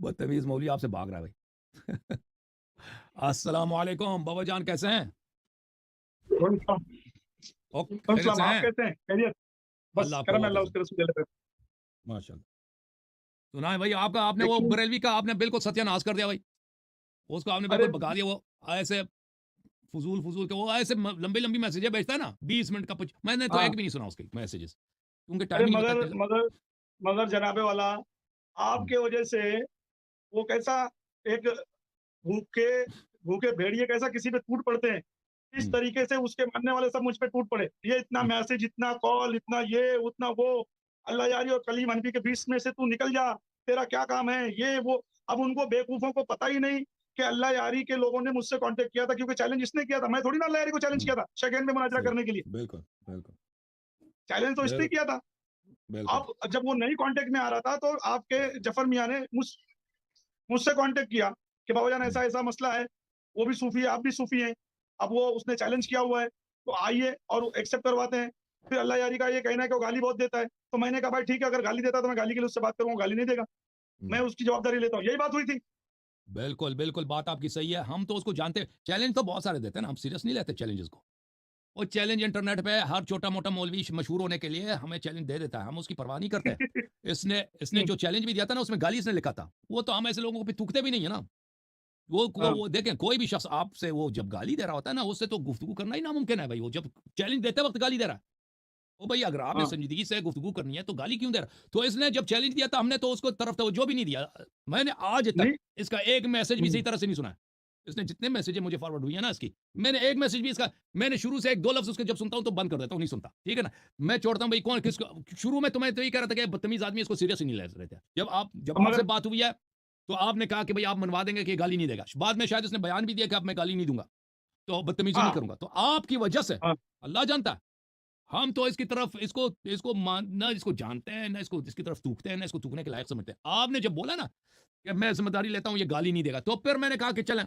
बदतमीज मौलवी आपसे भाग रहा है भाई। अस्सलाम वालेकुम बाबा जान, कैसे हैं? ओ खैरियत से आप हैं? कैसे हैं? खैरियत? बस अल्लाह आपको करम है, बहुत अल्लाह अच्छा। उसके रसूल के माशाल्लाह। सुना है भाई आपका, आपने वो देखिए, बरेलवी का आपने बिल्कुल सत्यानाश कर दिया भाई। उसको आपने अरे बिल्कुल भगा दिया। वो ऐसे फुजूल फुजूल के वो ऐसे लंबी लंबी मैसेजें भेजता है ना, 20 मिनट का कुछ, मैंने तो हाँ, एक भी नहीं सुना उसके मैसेजेस, उनके अरे टाइम ही नहीं मगर पता चला। मगर मगर जनाबे वाला, हम्म, आपके वजह से वो कैसा एक भूखे भूखे भेड़िए कैसा किसी पे टूट पड़ते हैं, इस हम्म, तरीके से उसके मानने वाले सब मुझ पे टूट पड़े। ये इतना हम्म, मैसेज, इतना कॉल, इतना ये, उतना वो, अल्लाह यारी और कलीम हनफी के बीच में से तू निकल जा, तेरा क्या काम है, ये वो। अब उनको बेवकूफों को पता ही नहीं कि अल्लाह यारी के लोगों ने मुझसे कांटेक्ट किया था, क्योंकि चैलेंज इसने किया था, मैं थोड़ी ना अल्लाह यारी को चैलेंज हम्म, किया था शेख में मुनाजरा सही। करने के लिए। बिल्कुल बिल्कुल। चैलेंज तो इसने बिल, किया था। बिल्कुल। अब जब वो नई कांटेक्ट में आ रहा था, तो आपके जफर मियाँ ने मुझसे कांटेक्ट किया कि बाबा जान हम्म, ऐसा ऐसा मसला है, वो भी सूफी है, आप भी सूफी हैं। अब वो उसने चैलेंज किया हुआ है, तो आइए और एक्सेप्ट करवाते हैं। फिर अल्लाह यारी का ये कहना है कि वो गाली बहुत देता है, तो मैंने कहा भाई ठीक है, अगर गाली देता है तो मैं गाली के लिए उससे बात करूंगा, गाली नहीं देगा, मैं हम्म, उसकी जवाबदारी लेता हूँ, यही बात हुई थी। बिल्कुल बिल्कुल, बात आपकी सही है। हम तो उसको जानते, चैलेंज तो बहुत सारे देते हैं ना, हम सीरियस नहीं लेते चैलेंजेस को। वो चैलेंज इंटरनेट पे हर छोटा मोटा मौलवी मशहूर होने के लिए हमें चैलेंज दे देता है, हम उसकी परवाह नहीं करते। इसने इसने जो चैलेंज भी दिया था ना, उसमें गाली इसने लिखा था। वो तो हम ऐसे लोगों को थूकते भी नहीं है ना। हाँ, वो देखें, कोई भी शख्स आपसे वो जब गाली दे रहा होता है ना, उससे तो गुफ्तगू करना ही नामुमकिन है भाई। वो जब चैलेंज देते वक्त गाली दे रहा है, ओ भाई अगर आपने हाँ, संजीदगी से गुफ्तगू करनी है तो गाली क्यों दे रहा है? तो इसने जब चैलेंज दिया था, हमने तो उसको तरफ तवज्जो भी नहीं दिया। मैंने आज तक नहीं, इसका एक मैसेज भी हम्म, सही तरह से नहीं सुना है। इसने जितने मैसेज मुझे फॉरवर्ड हुई है ना इसकी, मैंने एक मैसेज भी इसका, मैंने शुरू से एक दो लफ्ज उसके जब सुनता हूं तो बंद कर देता हूं, नहीं सुनता, ठीक है ना। मैं छोड़ता हूं भाई, कौन किसको, शुरू में तो मैं तो यही कह रहा था कि बदतमीज आदमी, इसको सीरियस ही नहीं ले रहे थे। जब आपसे मगर बात हुई है, तो आपने कहा कि भाई आप मनवा देंगे कि ये गाली नहीं देगा। बाद में शायद इसने बयान भी दिया कि अब मैं गाली नहीं दूंगा, तो बदतमीजी नहीं हाँ, करूंगा। तो आपकी वजह से हाँ, अल्लाह जानता है, हम तो इसकी तरफ इसको इसको ना इसको जानते हैं, ना इसको इसकी तरफ थूकते हैं, ना इसको थूकने के लायक समझते हैं। आपने जब बोला ना कि मैं जिम्मेदारी लेता हूं, ये गाली नहीं देगा, तो फिर मैंने कहा कि चलें,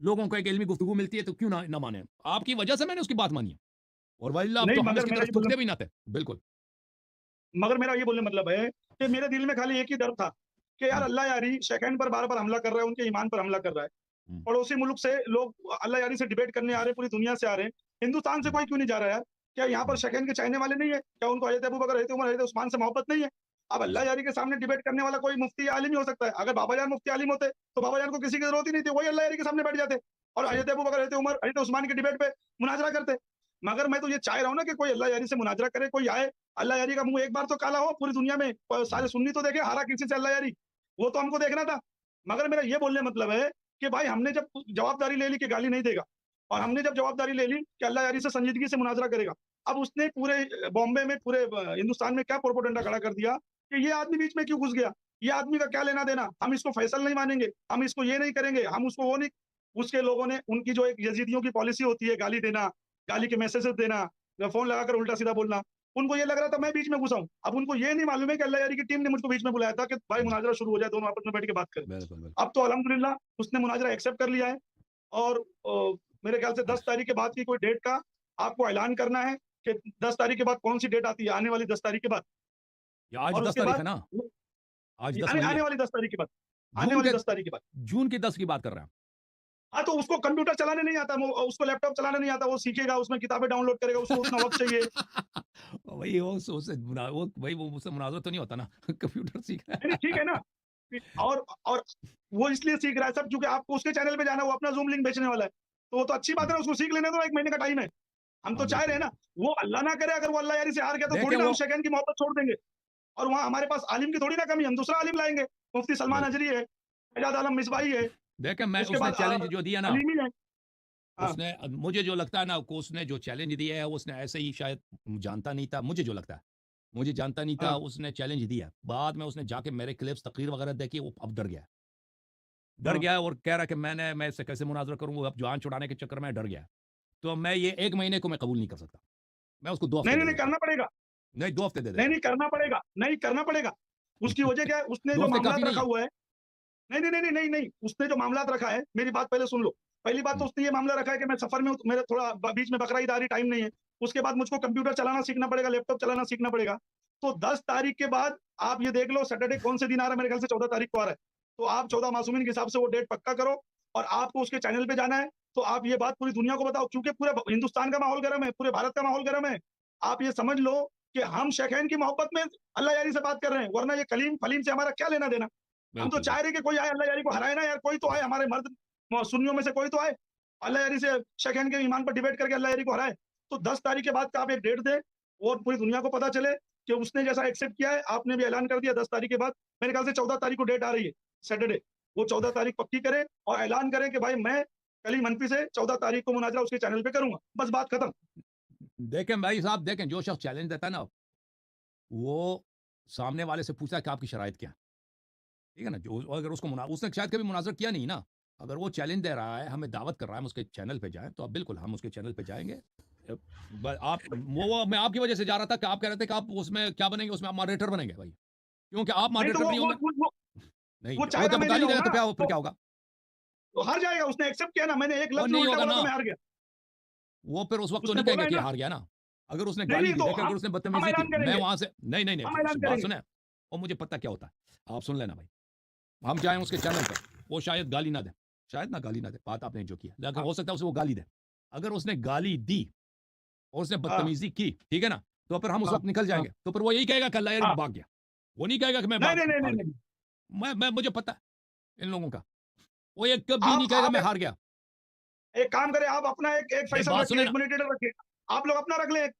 लोगों को एक इल्मी गुफ्तगू मिलती है तो क्यों ना माने। आपकी वजह से मैंने उसकी बात मानी है, और वल्लाह अब नहीं, तो हम मगर इसकी मेरा तरफ ये बोलने थूकते भी ना थे। बिल्कुल। मगर मेरा ये बोलने मतलब है कि मेरे दिल में खाली एक ही डर था कि यार हम्म, अल्लाह यारी शेखैन पर बार बार हमला कर रहा है, उनके ईमान पर हमला कर रहा है। हम्म, पड़ोसी मुल्क से लोग अल्लाह यारी से डिबेट करने आ रहे हैं, पूरी दुनिया से आ रहे हैं। हिंदुस्तान से हम्म, कोई क्यों नहीं जा रहा है यार? क्या यहाँ पर हम्म, शकीन के चाहने वाले नहीं है? क्या उनको हज़रत अबू बकर, हज़रत उमर, हज़रत उस्मान से मोहब्बत नहीं है? अब अल्लाह हम्म, यारी के सामने डिबेट करने वाला कोई मुफ्ती या आलिम ही हो सकता है। अगर बाबा जान मुफ्ती आलिम होते, तो बाबा जान को किसी की ज़रूरत ही नहीं थी, वही अल्लाह यारी के सामने बैठ जाते और सही। हज़रत अबू बकर, हज़रत उमर, हज़रत उस्मान की डिबेट पे मुनाज़रा करते। मगर मैं तो ये चाह रहा हूँ ना कि कोई अल्लाह यारी से मुनाज़रा करे, कोई आए, अल्लाह यारी का मुँह एक बार तो काला हो पूरी दुनिया में, हम्म, सारे सुन्नी तो देखें, हारा किसी से अल्लाह यारी, वो तो हमको देखना था। मगर मेरा ये बोलने मतलब है कि भाई हमने जब जवाबदारी ले ली कि गाली नहीं देगा, और हमने जब जवाबदारी ले ली कि अल्लाह यारी से संजीदगी से मुनाजरा करेगा, अब उसने पूरे बॉम्बे में, पूरे हिंदुस्तान में क्या प्रोपोगंडा खड़ा कर दिया कि ये आदमी बीच में क्यों घुस गया, ये आदमी का क्या लेना देना, हम इसको फैसल नहीं मानेंगे, हम इसको ये नहीं करेंगे, हम उसको वो नहीं। उसके लोगों ने, उनकी जो एक यजीदियों की पॉलिसी होती है, गाली देना, गाली के मैसेजेस देना, फोन लगाकर उल्टा सीधा बोलना, उनको ये लग रहा था मैं बीच में घुसा हूं। अब उनको ये नहीं मालूम है कि अल्लाह यारी की टीम ने मुझको बीच में बुलाया था कि भाई हम्म, मुनाजरा शुरू हो जाए, दोनों आपस में बैठ के बात करें। बिल्कुल बिल्कुल। अब तो अल्हम्दुलिल्लाह उसने मुनाजरा एक्सेप्ट कर लिया है, और मेरे ख्याल से 10 तारीख के बाद की कोई डेट का आपको ऐलान करना है कि 10 तारीख के बाद कौन-सी डेट आती है, आने वाली 10 तारीख के बाद। ये आज और 10 उसके तारीख बाद है ना? वो आज 10 आने हुई आने है। वाली 10 तारीख के बाद, आने जून वाली के 10 तारीख के बाद। जून की 10 की बात कर रहे हैं हाँ, तो उसको कंप्यूटर चलाने नहीं आता, वो उसको लैपटॉप चलाना नहीं आता, वो सीखेगा, उसमें किताबें डाउनलोड करेगा, उसको उतना वक़्त चाहिए। वही वो उससे वो भाई वो मुझसे मुनाज़रा तो नहीं होता ना। कंप्यूटर सीख नहीं, नहीं, रहा ठीक है ना? और वो इसलिए सीख रहा है सब, क्योंकि आपको उसके चैनल पे जाना है, वो अपना ज़ूम लिंक बेचने वाला है। तो वो तो अच्छी बात है। है ना, उसको सीख लेने दो, 1 महीने का टाइम है। हम तो हाँ, चाह रहे बिल्कुल, हैं ना, बिल्कुल। वो अल्लाह ना करे, अगर वो अल्लाह यारी से हार गया तो थोड़ी देखें ना हम वो शेखैन की मोहब्बत छोड़ देंगे। और वहाँ हमारे पास आलिम की थोड़ी ना कमी है, हम दूसरा आलिम लाएँगे। मुफ्ती सलमान बिल्कुल। अजरी है, एजाज आलम मिसबाही है, देखें मैं उसके उसने बाद चैलेंज जो दिया ना, हलीमी है। हाँ, उसने मुझे जो लगता है ना को उसने जो चैलेंज दिया है, उसने ऐसे ही शायद जानता नहीं था, मुझे जो लगता है। मुझे जानता नहीं था, हाँ, उसने चैलेंज दिया। बाद में उसने जाके मेरे क्लिप्स, तकरीर वगैरह देखी, वो अब डर गया है। डर हाँ। गया है और कह रहा है कि मैं इससे कैसे मुनाज़रा करूँ, वो अब जान छुड़ाने के चक्कर में डर गया है। तो मैं ये 1 महीने को मैं कबूल नहीं कर सकता। मैं उसको 2 हफ्ते नहीं, दे नहीं, नहीं देता हूँ। करना पड़ेगा। नहीं, 2 हफ्ते दे नहीं, देता नहीं हूँ। करना पड़ेगा, नहीं करना पड़ेगा। उसकी वजह क्या है? उसने 2 जो हफ्ते काफ़ी मामलात नहीं रखा है। हुआ है, नहीं, नहीं, नहीं, नहीं, नहीं, नहीं, उसने जो मामलात रखा है, मेरी बात पहले सुन लो। पहली बात तो हुँ, उसने ये मामला रखा है कि मैं सफ़र में हूँ, मेरे थोड़ा बीच में बकरा ईद आ रही, टाइम नहीं है। उसके बाद मुझको कंप्यूटर चलाना सीखना पड़ेगा, लैपटॉप चलाना सीखना पड़ेगा। तो 10 तारीख के बाद आप ये देख लो, सैटरडे कौन से दिन आ रहा है, मेरे ख्याल से 14 तारीख को आ रहा है। तो आप 14 मासूमीन के हिसाब से वो डेट पक्का करो और आपको उसके चैनल पे जाना है, तो आप ये बात पूरी दुनिया को बताओ क्योंकि पूरे हिंदुस्तान का माहौल गर्म है, पूरे भारत का माहौल गर्म है। आप ये समझ लो कि हम शेखैन की मोहब्बत में अल्लाह यारी से बात कर रहे हैं, वरना ये कलीम फलीम से हमारा क्या लेना-देना? हम तो बिल्कुल, चाह रहे हैं कि कोई आए अल्लाह यारी को हराए ना यार, कोई तो आए हमारे मर्द सुन्नियों में से कोई तो आए, अल्लाह यारी से शेखैन के ईमान पर डिबेट करके अल्लाह यारी को हराए। तो 10 तारीख के बाद का आप एक डेट दें और पूरी दुनिया को पता चले कि उसने जैसा एक्सेप्ट किया है, आपने भी ऐलान कर दिया 10 तारीख के बाद, मेरे ख्याल से 14 तारीख को डेट आ रही है, सैटरडे। वो 14 तारीख पक्की करें और ऐलान करें कि भाई मैं कलीम हनफी से 14 तारीख को मुनाज़रा उसके चैनल पे करूँगा। बस बात खत्म। देखें भाई साहब, देखें जो शख्स चैलेंज देता है ना, वो सामने वाले से पूछता है कि आपकी शराइत क्या है? ठीक है ना? जो अगर उसको उसने शायद कभी मुनाज़रा किया नहीं ना, अगर वो चैलेंज दे रहा है, हमें दावत कर रहा है, हम उसके चैनल पे जाएँ, तो अब बिल्कुल हम उसके चैनल पे जाएँगे। आप वो मैं आपकी वजह से जा रहा था कि आप कह रहे थे कि आप उसमें क्या बनेंगे, उसमें आप मॉडरेटर बनेंगे भाई। क्योंकि आप नहीं तो मॉडरेटर नहीं होंगे। नहीं, वो वो चाहेगा जब मैं नहीं गाली देगा रहूँगा तो ना, क्या फिर क्या होगा? तो हार जाएगा, उसने एक्सेप्ट किया ना, मैंने एक वो लफ्ज़ भी नहीं उल्टा होगा बोला ना, तो मैं हार गया। वो फिर उस वक़्त तो उसने नहीं बोला कहेंगे है कि ना, हार गया ना। अगर उसने नहीं, गाली नहीं दी, तो देखिए अगर उसने हम बदतमीज़ी की, ऐलान मैं करेंगे, वहाँ से नहीं, नहीं, हम नहीं, ऐलान बात करेंगे। सुनें, और मुझे पता क्या होता है, आप सुन लेना भाई। हम जाएँ उसके चैनल पे, वो शायद गाली ना दे, शायद ना गाली ना दे, बात आपने जो की है, लेकिन हाँ, हो सकता है उसे वो गाली दे। अगर उसने गाली दी और उसने हाँ, बदतमीज़ी की, ठीक है ना? तो फिर हम उस हाँ, वक़्त निकल हाँ, जाएँगे। तो फिर वो यही कहेगा कि अल्लाह यार हाँ। भाग गया। वो नहीं कहेगा कि मैं नहीं, नहीं, नहीं, हार नहीं, गया। नहीं। मैं मुझे पता है इन लोगों का। वो ये कभी नहीं कहेगा आप मैं हार गया। एक काम करें, आप अपना एक एक मेरी फैसल बात रखिए, सुने एक ना, मॉनिटर रखिए। आप लोग अपना रख लें।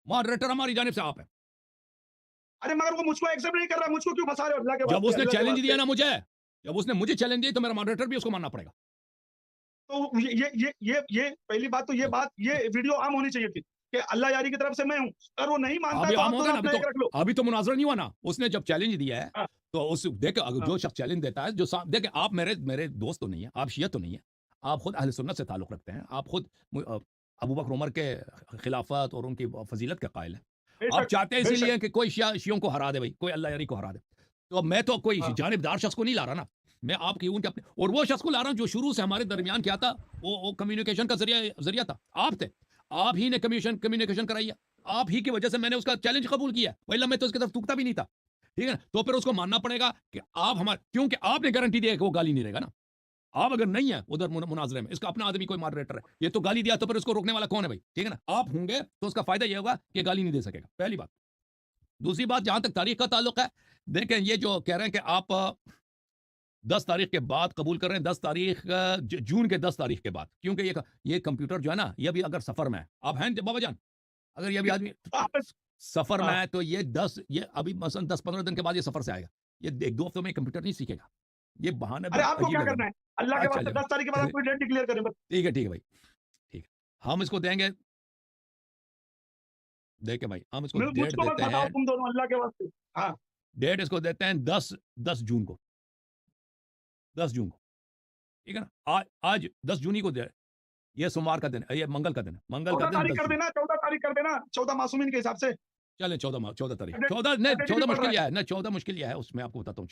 मॉडरेटर हमारी जानिब से आप हैं। अरे मगर वो मुझको एक्सेप्ट नहीं कर रहा, मुझको क्यों फँसा रहे हो? जब उसने अल्लाह के चैलेंज दिया वास्ते। ना मुझे, जब उसने मुझे चैलेंज दिया तो मेरा मॉडरेटर भी उसको मानना पड़ेगा। तो ये पहली बात तो ये वीडियो आम होनी चाहिए थी कि अल्लाह यारी की तरफ से मैं हूँ। अगर वो नहीं मानता है अभी तो आम आप होगा दोनों ना, अपना एक रख लो। अभी तो मुनाज़रा नहीं हुआ ना। उसने जब चैलेंज दिया है, हाँ, तो उस देख अगर हाँ। जो शख्स चैलेंज देता है, जो देखिए आप मेरे मेरे दोस्त तो नहीं है, आप शिया तो नहीं है, आप खुद अहले सुन्नत से ताल्लुक़ रखते हैं, आप खुद अबू बकर उमर के खिलाफत और उनकी फजीलत के कायल हैं। आप बेशक, चाहते हैं बेशक। इसीलिए कि कोई शियों को हरा दे भाई, कोई अल्लाह यारी को हरा दे। तो अब मैं तो कोई हाँ, जानिबदार शख्स को नहीं ला रहा ना, मैं आपकी उनके अपने और वो शख्स को ला रहा हूँ जो शुरू से हमारे दरमियान क्या था, वो कम्युनिकेशन का ज़रिया था, आप थे। आप ही ने कम्युनिकेशन कराई है। आप ही की वजह से मैंने उसका चैलेंज कबूल किया। वरना मैं तो उसकी तरफ थूकता भी नहीं था। ठीक है ना? तो फिर उसको मानना पड़ेगा कि आप हमारे, क्योंकि आपने गारंटी दी है कि वो गाली नहीं देगा ना। आप अगर नहीं है उधर मुनाज़रे में, इसका अपना आदमी कोई मॉडरेटर है, ये तो गाली दिया तो फिर उसको रोकने वाला कौन है भाई? ठीक है ना? आप होंगे तो उसका फ़ायदा ये होगा कि गाली नहीं दे सकेगा, पहली बात। दूसरी बात, जहाँ तक तारीख का ताल्लुक है, देखें ये जो कह रहे हैं कि आप 10 तारीख के बाद कबूल कर रहे हैं, 10 तारीख जून के 10 तारीख के बाद, क्योंकि ये कंप्यूटर जो है ना, ये अभी अगर सफ़र में है, आप हैं बाबा जान? अगर ये अभी आदमी आप सफ़र में हाँ। है, तो ये अभी मसलन 10-15 दिन के बाद ये सफ़र से आएगा। ये 1-2 हफ्तों में कंप्यूटर नहीं सीखेगा। ये बहाने अरे बहुत आपको अजीब क्या है करना भाई। है? अल्लाह के अच्छा वास्ते चलें, 10 तारीख के बाद आप चलें, कोई डेट डिक्लेयर करें बस। ठीक है भाई, ठीक है। हम इसको देंगे, देखें भाई, हम इसको डेट मुझको बस देते बताओ हैं, तुम दोनों अल्लाह के वास्ते। हाँ, डेट इसको देते हैं 10 जून को, 10 जून को, ठीक है ना? आज 10 जून ही को दे, ये सोमवार का दिन है, ये मंगल का दिन है, मंगल का 14 दिन तारीख 10 कर जून। देना, 14 तारीख कर देना, 14 मासूमीन के हिसाब से। चलें 14 तारीख, सैटरडे 14 नहीं, सैटरडे भी 14 पड़ रहा मुश्किल है। ये है ना, 14 मुश्किल ये है, उसमें आपको बताता हूँ,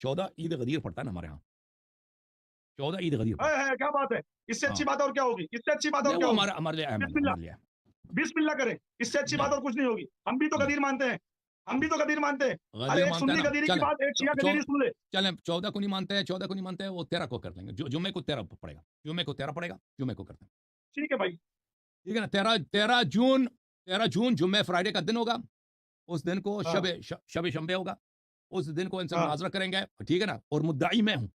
14 ईद गदीर पड़ता है ना हमारे यहाँ, 14 ईद गदीर पड़ता है, क्या बात है? इससे है। अच्छी हाँ, बात और क्या होगी? इससे अच्छी बात और नहीं क्या वो होगी? हमारे लिए अहम है, बिस्मिल्लाह, हमारे लिए है। बिस्मिल्लाह करें। इससे अच्छी नहीं, बात और कुछ नहीं होगी। हम भी तो नहीं, गदीर मानते हैं। हम भी तो गदीर मानते हैं। गदीर अरे एक मानते हैं सुन्नी ना, गदीरी की चलें, बात, एक चौ शिया चौ गदीरी सुन ले। चलें 14 को नहीं मानते हैं, 14 को नहीं मानते हैं, वो 13 को कर लेंगे, जुम्मे को 13 पड़ेगा, जुम्मे को 13 पड़ेगा, जुम्मे को करते हैं। ठीक है भाई। ठीक है ना? 13 जून जुम्मे फ्राइडे का दिन होगा, उस दिन को हाँ, शब शंबे होगा, उस दिन को इनसे हाँ, मुनाज़रा करेंगे, ठीक है ना? और मुद्दाई मैं हूँ,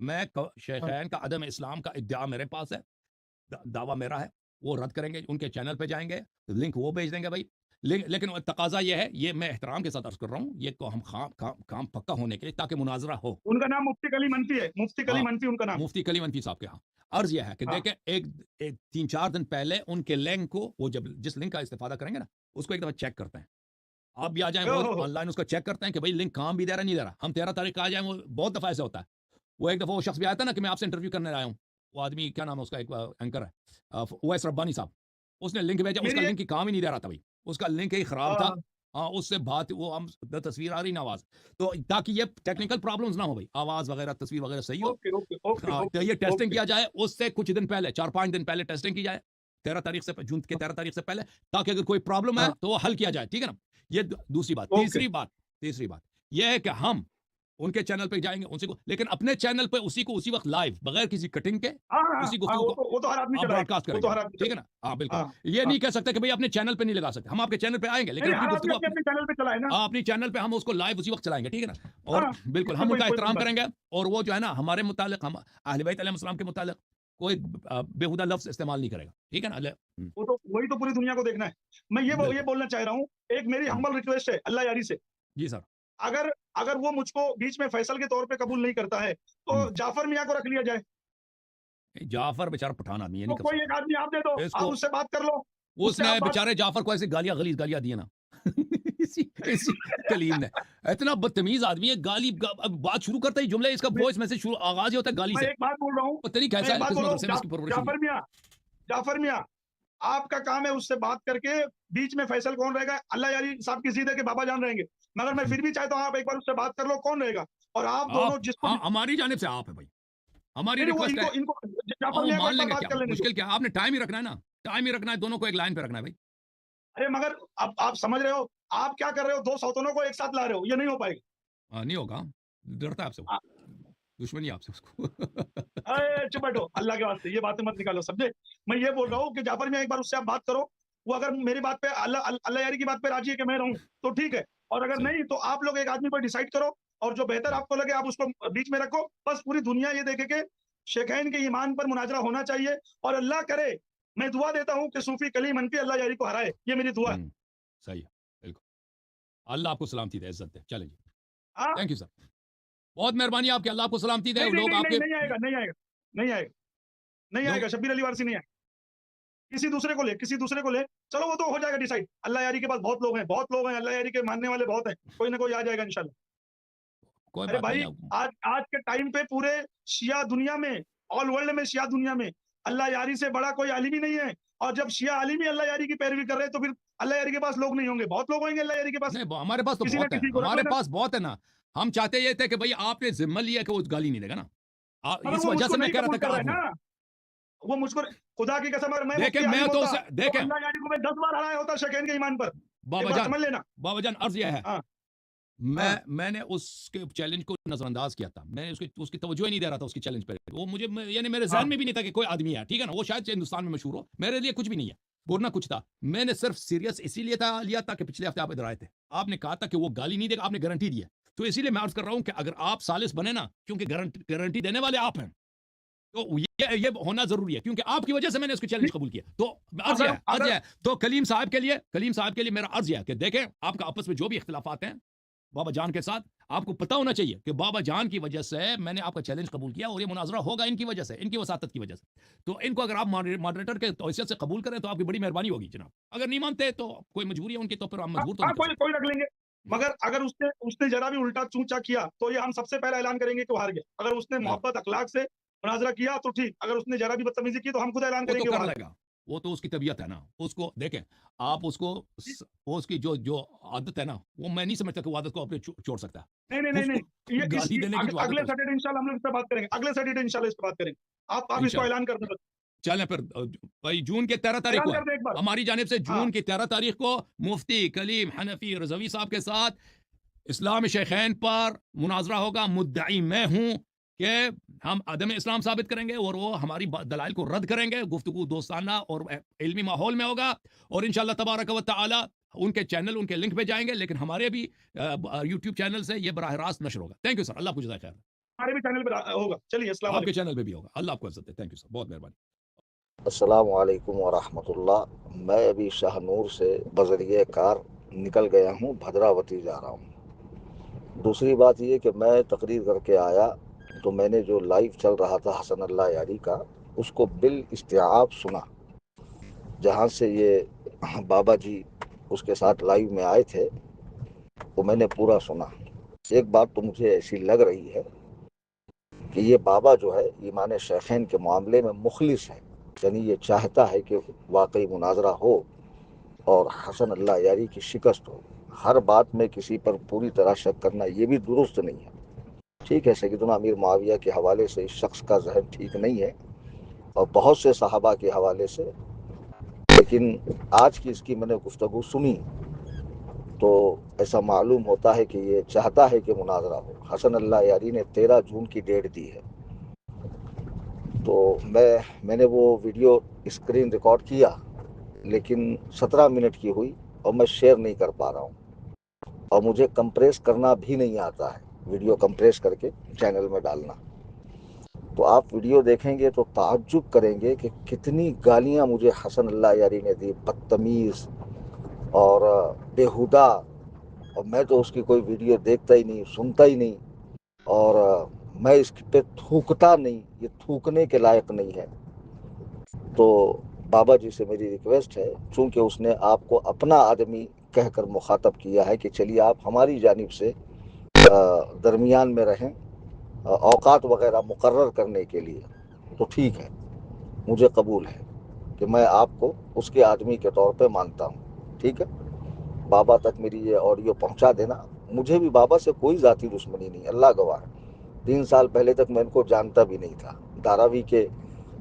मैं हाँ, शेखैन का अदम इस्लाम का इद्दिआ मेरे पास है, दावा मेरा है, वो रद्द करेंगे, उनके चैनल पे जाएँगे, लिंक वो भेज देंगे भाई। लेकिन तकाज़ा ये है, ये मैं एहतराम के साथ अर्ज़ कर रहा हूँ, ये को हम काम पक्का होने के लिए, ताकि मुनाज़रा हो। उनका नाम मुफ्ती कलीम हनफी है, मुफ्ती हाँ, कलीम हनफी उनका नाम। मुफ्ती कलीम अनफी साहब के यहाँ। अर्ज़ ये है कि हाँ, देखें, एक 3-4 दिन पहले उनके लिंक को, वो जब जिस लिंक का इस्तेफ़ादा करेंगे ना, उसको एक दफ़ा चेक करते हैं। आप भी आ जाएँ, वो ओहो! ऑनलाइन उसको चेक करते हैं कि भाई लिंक काम भी दे रहा है, नहीं दे रहा। हम 13 तारीख को आ जाएँ, वो बहुत दफ़ा ऐसा होता है। वो एक दफ़ा वो शख्स भी आया था ना कि मैं आपसे इंटरव्यू करने आया हूँ। वो आदमी क्या नाम है उसका, एक एंकर है, उवैस रब्बानी साहब। उसने लिंक भेजा, उसका मेरी एक लिंक ही काम ही नहीं दे रहा था भाई। उसका लिंक ही खराब था। हाँ, उससे बात वो हम तस्वीर आ रही ना आवाज़। तो ताकि ये टेक्निकल प्रॉब्लम्स ना हो भाई, आवाज़ वगैरह, तस्वीर वगैरह सही हो। ओके, ओके, ओके, हाँ, तो ओके, ये टेस्टिंग ओके। किया जाए, उससे कुछ दिन पहले, 4-5 दिन पहले टेस्टिंग की जाए, 13 तारीख से, जून के 13 तारीख से पहले, ताकि अगर कोई प्रॉब्लम है हाँ, तो वो हल किया जाए, ठीक है ना? ये दूसरी बात। ओके। तीसरी बात ये है कि हम उनके चैनल पे जाएंगे उनसे को, लेकिन अपने चैनल पे उसी को उसी वक्त लाइव बगैर किसी कटिंग के हाँ हाँ उसी हाँ, गुफ्तगू को वो तो हर आदमी आप चलाएगा, ब्रॉडकास्ट वो तो करेंगे, हर आदमी ठीक है ना? हाँ बिल्कुल, हाँ ये हाँ नहीं कह सकते कि भाई अपने चैनल पे नहीं लगा सकते, हम आपके चैनल पे आएंगे लेकिन नहीं, अपनी हर आदमी गुफ्तगू अपने अपने चैनल पे चलाए ना। अपनी चैनल पे हम उसको लाइव उसी वक्त चलाएंगे, ठीक है ना? और हाँ, बिल्कुल इसमें हम कोई उनका कोई एहतराम बात नहीं। करेंगे, और वो जो है ना हमारे मुतालिक, हम अहले बैत अलैहिस्सलाम के मुतालिक कोई बेहुदा लफ्ज इस्तेमाल नहीं करेगा, ठीक है ना? वो तो वही तो पूरी दुनिया को देखना है। मैं ये बिल्कुल। बोलना चाह रहा हूँ, एक मेरी हम्बल रिक्वेस्ट है अल्लाह यारी से, जी सर। अगर अगर वो मुझको बीच में फैसल के तौर पे कबूल नहीं करता है, तो जाफर मियाँ को रख लिया जाए। जाफर बेचारा पठान आदमी है, तो नहीं कर कोई एक आदमी आप दे दो, सकता आप इसको। उससे बात कर लो, उससे उसने आप बात बेचारे जाफर को ऐसे गालियां गलीज गालियां दी है ना इसी इसी कलीम ने, इतना बदतमीज आदमी है, अब बात शुरू करता ही जुमले, इसका मैं वॉइस मैसेज शुरू आगाज ही होता है गाली मैं से। एक बात बोल रहा हूँ, पता नहीं मैं कैसा एक है, बात किस बोल रहा हूँ, मदरसे में इसकी परवरिश हुई है। जाफर मियाँ, आपका काम है उससे बात करके, बीच में फैसल कौन रहेगा? अल्लाह यारी साहब की जिद है कि बाबा जान रहेंगे, मगर मैं फिर भी चाहता हूँ आप एक बार उससे बात कर लो, कौन रहेगा? और आप दोनों आप, जिसको हाँ हमारी जानिब से आप है भाई, हमारी नहीं, वो रिक्वेस्ट है। इनको इनको जाफर वो मियाँ को मान एक बार लेंगे, बात क्या कर लेने दो। मुश्किल क्या है? आपने टाइम ही रखना है ना, टाइम ही रखना है, दोनों को एक लाइन पे रखना है भाई। अरे मगर आप समझ रहे हो, आप क्या कर रहे हो? दो सौतनों को एक साथ ला रहे हो, ये नहीं हो पाएगा। नहीं होगा, डरता है आपसे वो, आ- दुश्मनी है आपसे उसको अरे चुप बैठो, अल्लाह के वास्ते ये बातें मत निकालो, समझे? मैं ये बोल रहा हूँ कि जाफर मियाँ एक बार उससे आप बात करो, वो अगर मेरी बात पे अल्लाह अल्लाह यारी की बात पे राजी है कि मैं रहूं, तो ठीक है, और अगर सही। नहीं तो आप लोग एक आदमी को डिसाइड करो, और जो बेहतर आपको लगे आप उसको बीच में रखो। बस पूरी दुनिया ये देखे कि शेखैन के ईमान पर मुनाजरा होना चाहिए, और अल्लाह करे, मैं दुआ देता हूँ कि सूफी कलीम अनपी अल्लाह यारी को हराए, ये मेरी दुआ है। सही है, बिल्कुल। अल्लाह आपको सलामती दे, इज्जत दे। चलें जी, हाँ थैंक यू सर, बहुत मेहरबानी आपकी, अल्लाह आपको सलामती दे। नहीं नहीं लोग नहीं नहीं आपके नहीं आएगा, नहीं आएगा, नहीं आएगा, नहीं लोग आएगा, शब्बीर अली वारसी नहीं आएगा। किसी दूसरे को ले, किसी दूसरे को ले, चलो वो तो हो जाएगा डिसाइड। अल्लाह यारी के पास बहुत लोग हैं, बहुत लोग हैं, अल्लाह यारी के मानने वाले बहुत हैं, कोई ना कोई आ जाएगा इंशाल्लाह। कोई अरे बात नहीं भाई, है। आज आज के टाइम पे पूरे शिया दुनिया में, ऑल वर्ल्ड में शिया दुनिया में अल्लाह यारी से बड़ा कोई आलिम ही नहीं है। और जब शिया आलिम ही अल्लाह यारी की पैरवी कर रहे हैं, तो फिर अल्लाह यारी के पास लोग नहीं होंगे? बहुत लोग होंगे अल्लाह यारी के पास, नहीं, हमारे पास तो किसी ना बहुत है, किसी को रख हमारे लेना। पास बहुत है ना। हम चाहते ये थे कि भाई आपने जिम्मा लिया कि वो गाली नहीं देगा ना, मगर इस वो वजह मुझको से मैं नहीं कह रहा था कबूल कि कर रहे आप हैं हों। ना, वो मुझको, खुदा की कसम, अगर मैं देखें, मुफ्ती मैं आलिम तो होता, उसे तो देखें, अल्लाह यारी को मैं 10 बार हराया होता शकीन के ईमान पर। एक बात समझ लेना। बाबा जान अर्ज यह है, हाँ हाँ मैंने उसके चैलेंज को नजरअंदाज किया था, मैंने उसकी तवज्जो ही नहीं दे रहा था उसकी चैलेंज पे। वो मुझे यानी मेरे हाँ जहन में भी नहीं था कि कोई आदमी है, ठीक है ना, वो शायद हिंदुस्तान में मशहूर हो, मेरे लिए कुछ भी नहीं है, वरना कुछ था। मैंने सिर्फ सीरियस इसीलिए लिया था कि पिछले हफ्ते आप इधर आए थे, आपने कहा था कि वो गाली नहीं देगा, आपने गारंटी दी है, तो इसीलिए मैं अर्ज कर रहा हूं कि अगर आप सालिस बने ना, क्योंकि गारंटी देने वाले आप हैं, तो ये होना जरूरी है, क्योंकि आपकी वजह से मैंने उसकी चैलेंज कबूल किया। तो अर्ज अगर है, अगर तो कलीम साहब के लिए मेरा अर्ज है कि देखें, आपका आपस में जो भी इख्तिलाफात हैं बाबा जान के साथ, आपको पता होना चाहिए कि बाबा जान की वजह से मैंने आपका चैलेंज कबूल किया, और ये मुनाजरा होगा इनकी वजह से, इनकी वसातत की वजह से। तो इनको अगर आप मॉडरेटर के हैसियत से कबूल करें तो आपकी बड़ी मेहरबानी होगी जनाब। अगर नहीं मानते तो कोई मजबूरी है उनकी, तो फिर हम हाँ मजबूर तो नहीं कर कोई सकते। कोई रख लेंगे, मगर अगर उसने उसने जरा भी उल्टा चूचा किया, तो ये हम सबसे पहले ऐलान करेंगे कि वो हार गया। अगर उसने मोहब्बत अखलाक से मुनाजरा किया तो ठीक, अगर उसने जरा भी बदतमीजी की तो हम खुद ऐलान वो तो करेंगे वो कर हार लेगा, वो तो उसकी तबीयत है ना, उसको देखें आप उसको वो उसकी जो जो आदत है ना, वो मैं नहीं समझता कि वो आदत को अपने छोड़ सकता है। नहीं नहीं नहीं उसको नहीं, ये गाली देने की जो आदत अगले है सैटरडे इंशाल्लाह हम लोग इस पे बात करेंगे, अगले सैटरडे इंशाल्लाह इस पे बात करेंगे। आप इसको इंशाल्लाह। ऐलान कर दो, चलें फिर भाई, जून के 13 तारीख ऐलान को है कर दे एक बार। हमारी जानिब से, हाँ जून की 13 तारीख को मुफ्ती कलीम हनफी रजवी साहब के साथ इस्लाम शेखैन पर मुनाजरा होगा। मुद्दई मैं हूं कि हम अदम इस्लाम साबित करेंगे, और वो हमारी दलाइल को रद्द करेंगे। गुफ्तगू दोस्ताना और इल्मी माहौल में होगा, और इंशाल्लाह तबारक व तआला उनके चैनल, उनके लिंक पे जाएंगे, लेकिन हमारे भी यूट्यूब चैनल से ये बराह रास्त नशर होगा। थैंक यू सर, अल्लाह आपको जज़ाए खैर। हमारे भी चैनल पर होगा। चलिए अस्सलाम आपके वालेकुम। चैनल पे भी होगा। अल्लाह आपको इज्जत दे। थैंक यू सर, बहुत मेहरबानी। अस्सलाम वालेकुम वरहमतुल्लाह। मैं अभी शाहनूर से बजरिए कार निकल गया हूँ, भद्रावती जा रहा हूँ। दूसरी बात ये कि मैं तकरीर करके आया तो मैंने जो लाइव चल रहा था हसन अल्लाह यारी का, उसको बिल इस्तिआब सुना। जहाँ से ये बाबा जी उसके साथ लाइव में आए थे वो मैंने पूरा सुना। एक बात तो मुझे ऐसी लग रही है कि ये बाबा जो है ईमान शेखैन के मामले में मुखलिस है, यानी ये चाहता है कि वाकई मुनाजरा हो और हसन अल्लाह यारी की शिकस्त हो। हर बात में किसी पर पूरी तरह शक करना ये भी दुरुस्त नहीं है। ठीक है, सैयदना अमीर मुआविया के हवाले से इस शख्स का जहन ठीक नहीं है, और बहुत से सहाबा के हवाले से, लेकिन आज की इसकी मैंने गुफ्तगू सुनी तो ऐसा मालूम होता है कि ये चाहता है कि मुनाजरा हो। हसन अल्लाह यारी ने 13 जून की डेट दी है। तो मैंने वो वीडियो स्क्रीन रिकॉर्ड किया, लेकिन 17 मिनट की हुई और मैं शेयर नहीं कर पा रहा हूँ, और मुझे कंप्रेस करना भी नहीं आता है, वीडियो कंप्रेस करके चैनल में डालना। तो आप वीडियो देखेंगे तो ताज्जुब करेंगे कि कितनी गालियां मुझे हसन अल्लाह यारी ने दी, बदतमीज़ और बेहुदा। और मैं तो उसकी कोई वीडियो देखता ही नहीं, सुनता ही नहीं, और मैं इस पे थूकता नहीं, ये थूकने के लायक नहीं है। तो बाबा जी से मेरी रिक्वेस्ट है, चूंकि उसने आपको अपना आदमी कहकर मुखातब किया है कि चलिए आप हमारी जानिब से दरमियान में रहें औकात वगैरह मुकर्रर करने के लिए, तो ठीक है, मुझे कबूल है कि मैं आपको उसके आदमी के तौर पे मानता हूँ। ठीक है, बाबा तक मेरी ये ऑडियो पहुँचा देना। मुझे भी बाबा से कोई ज़ाती दुश्मनी नहीं, अल्लाह गवाह। 3 साल पहले तक मैं इनको जानता भी नहीं था। धारावी के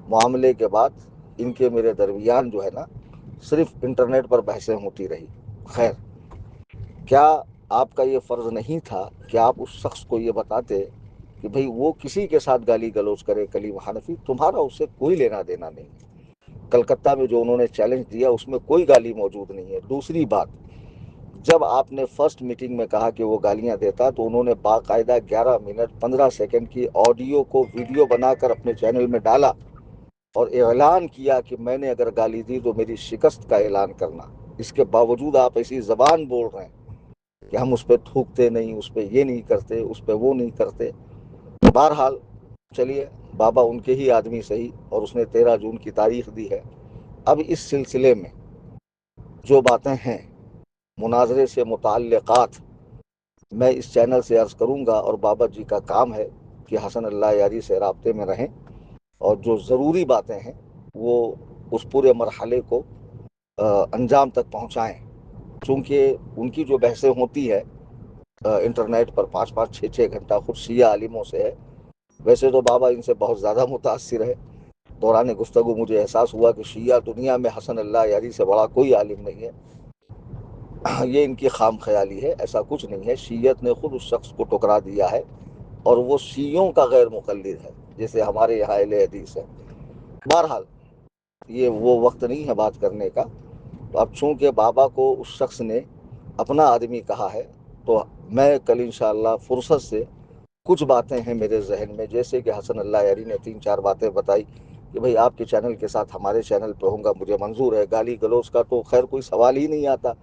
मामले के बाद इनके मेरे दरमियान जो है ना, सिर्फ इंटरनेट पर बहसें होती रही। खैर, क्या आपका ये फ़र्ज़ नहीं था कि आप उस शख्स को ये बताते कि भाई वो किसी के साथ गाली गलौज करे, कलीम हनफी, तुम्हारा उससे कोई लेना देना नहीं। कलकत्ता में जो उन्होंने चैलेंज दिया उसमें कोई गाली मौजूद नहीं है। दूसरी बात, जब आपने फर्स्ट मीटिंग में कहा कि वो गालियां देता, तो उन्होंने बाकायदा 11 मिनट 15 सेकंड की ऑडियो को वीडियो बनाकर अपने चैनल में डाला और ऐलान किया कि मैंने अगर गाली दी तो मेरी शिकस्त का ऐलान करना। इसके बावजूद आप ऐसी ज़बान बोल रहे हैं कि हम उस पर थूकते नहीं, उस पर ये नहीं करते, उस पर वो नहीं करते। बहरहाल चलिए, बाबा उनके ही आदमी सही, और उसने 13 जून की तारीख दी है। अब इस सिलसिले में जो बातें हैं मुनाजरे से मुताल्लिक़ात, मैं इस चैनल से अर्ज़ करूँगा, और बाबा जी का काम है कि हसन अल्लाह यारी से राब्ते में रहें और जो ज़रूरी बातें हैं वो उस पूरे मरहले को अंजाम तक पहुँचाएँ। चूँकि उनकी जो बहसें होती है इंटरनेट पर 5-5 6-6 घंटा, खुद शिया आलिमों से है। वैसे तो बाबा इनसे बहुत ज़्यादा मुतासिर है। दौरान गुफ्तगू मुझे एहसास हुआ कि शिया दुनिया में हसन अल्लाह यारी से बड़ा कोई आलिम नहीं है। ये इनकी खाम ख्याली है, ऐसा कुछ नहीं है। शीयत ने खुद उस शख्स को ठुकरा दिया है और वो शीयों का गैर मुक़ल्लिद है, जैसे हमारे यहाँ अहले हदीस है। बहरहाल ये वो वक्त नहीं है बात करने का। तो अब चूँकि बाबा को उस शख्स ने अपना आदमी कहा है, तो मैं कल इंशाअल्लाह फुर्सत से, कुछ बातें हैं मेरे जहन में, जैसे कि हसन अल्लाह यारी ने 3-4 बातें बताई कि भाई आपके चैनल के साथ हमारे चैनल पे होगा, मुझे मंजूर है। गाली गलौज का तो खैर कोई सवाल ही नहीं आता,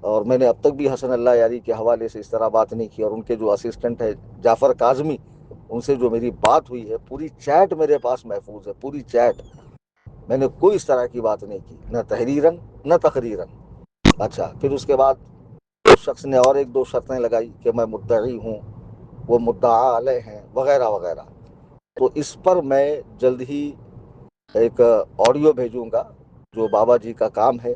और मैंने अब तक भी हसन अल्लाह यारी के हवाले से इस तरह बात नहीं की। और उनके जो असिस्टेंट है जाफ़र काज़मी, उनसे जो मेरी बात हुई है, पूरी चैट मेरे पास महफूज है, पूरी चैट। मैंने कोई इस तरह की बात नहीं की, न तहरीरन न तकरीरन। अच्छा, फिर उसके बाद उस शख्स ने और 1-2 शर्तें लगाई कि मैं मुद्दई हूँ, वो मुद्दा अलैह हैं, वगैरह वगैरह। तो इस पर मैं जल्द ही एक ऑडियो भेजूंगा। जो बाबा जी का काम है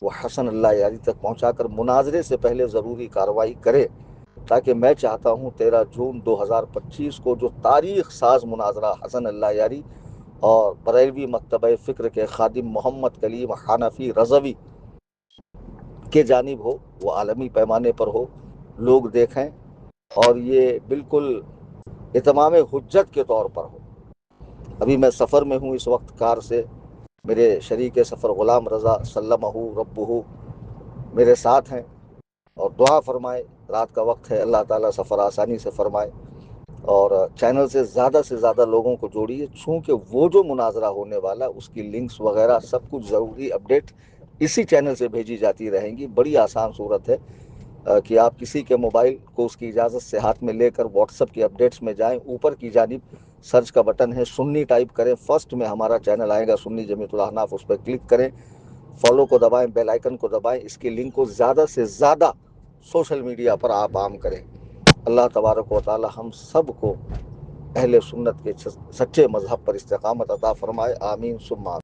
वो हसन अल्लाह यारी तक पहुंचाकर मुनाजरे से पहले ज़रूरी कार्रवाई करे, ताकि मैं चाहता हूं 13 जून 2025 को जो तारीख साज मुनाजरा हसन अल्लाह यारी और बरेलवी मकतब फ़िक्र के खादिम मोहम्मद कलीम हनफी रज़वी के जानिब हो, वो आलमी पैमाने पर हो, लोग देखें, और ये बिल्कुल इतमाम हुज्जत के तौर पर हो। अभी मैं सफ़र में हूँ इस वक्त कार से, मेरे शरीक सफ़र ग़ुलाम रज़ा सल्लमहु रब्बुहु मेरे साथ हैं, और दुआ फरमाए। रात का वक्त है, अल्लाह ताला सफ़र आसानी से फरमाए, और चैनल से ज़्यादा लोगों को जोड़िए। चूँकि वो जो मुनाजरा होने वाला, उसकी लिंक्स वगैरह सब कुछ ज़रूरी अपडेट इसी चैनल से भेजी जाती रहेंगी। बड़ी आसान सूरत है कि आप किसी के मोबाइल को उसकी इजाज़त से हाथ में लेकर व्हाट्सएप की अपडेट्स में जाएं, ऊपर की जानिब सर्च का बटन है, सुन्नी टाइप करें, फर्स्ट में हमारा चैनल आएगा सुन्नी जमीयतुल अहनाफ, उस पर क्लिक करें, फॉलो को दबाएं, बेल आइकन को दबाएं। इसकी लिंक को ज़्यादा से ज़्यादा सोशल मीडिया पर आप आम करें। अल्लाह तबारक व तआला हम सब को अहले सुन्नत के सच्चे मज़हब पर इस्तिक़ामत अता फ़रमाए। आमीन सुम्मा।